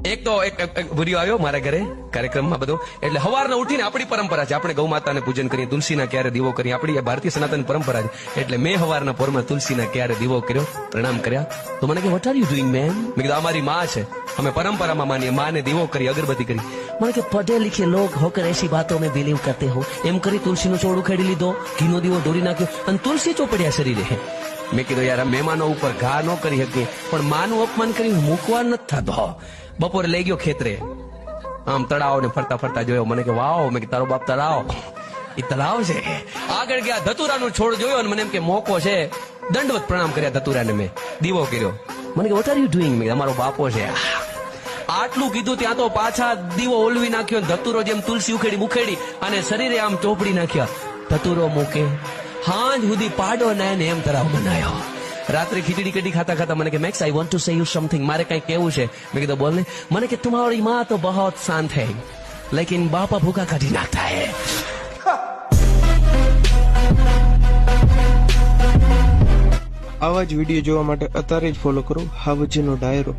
એક તો એક ભૂરિયો આવ્યો મારા ઘરે કાર્યક્રમમાં બધો, એટલે સવારના ઉઠીને આપણી પરંપરા છે, આપણે ગૌ માતાને પૂજન કરીએ, તુલસીના ક્યારે દીવો કરીએ, આપણી ભારતીય સનાતન પરંપરા છે. એટલે મેં સવારના પોરમાં તુલસીના ક્યારે દીવો કર્યો, પ્રણામ કર્યા. તો મને કે what are you doing man? મેં કીધું અમારી માં છે, અમે પરંપરામાં માનીએ, માને દીવો કરી, અગરબત્તી કરી. મને કે પઢે લીખે લોગ હોકર એસી બાતો में बिलीव करते हो. एम કરી તુલસીનું ચોળું ખેડી લીધો, ઘીનો દીવો દોરી નાખ્યો અને તુલસી ચોપડ્યા શરીરે. મેં કીધું યાર મહેમાનો ઉપર ઘા ન કરી શકીએ, પણ માનું અપમાન કરી મૂકવા નથી થતો. બપોરે લઈ ગયો ખેતરે, આમ તળાવ ને ફરતા ફરતા જોયો. મને કે વાવ, મેં તારો બાપ તળાવ, એ તળાવ છે. આગળ ગયા, ધતુરાનું છોડ જોયો અને મને એમ કે મોકો છે, દંડવત પ્રણામ કર્યા ધતુરાને. મેં દીવો કર્યો. મને કે વોટ આર યુ ડુઈંગ? મેં અમારો બાપો છે. આટલું કીધું ત્યાં તો પાછા દીવો ઓલવી નાખ્યો, ધતુરો જેમ તુલસી ઉખેડી મુખેડી અને શરીરે આમ ચોપડી નાખ્યા. ધતુરો મૂકે, હાંજ સુધી પાડો ને એમ તરાવ બનાયો. રાત્રે ખીચડી કઢી ખાતા ખાતા મને કે Max I want to say you something, મારે કઈ કેવું છે. મેં કીધું બોલ ને. મને કે तुम्हारी माँ तो बहुत शांत है लेकिन बापा भूखा काटी नाखता है. આવા જ વિડીયો જોવા માટે અત્યારે જ ફોલો કરો હાવજીનો ડાયરો.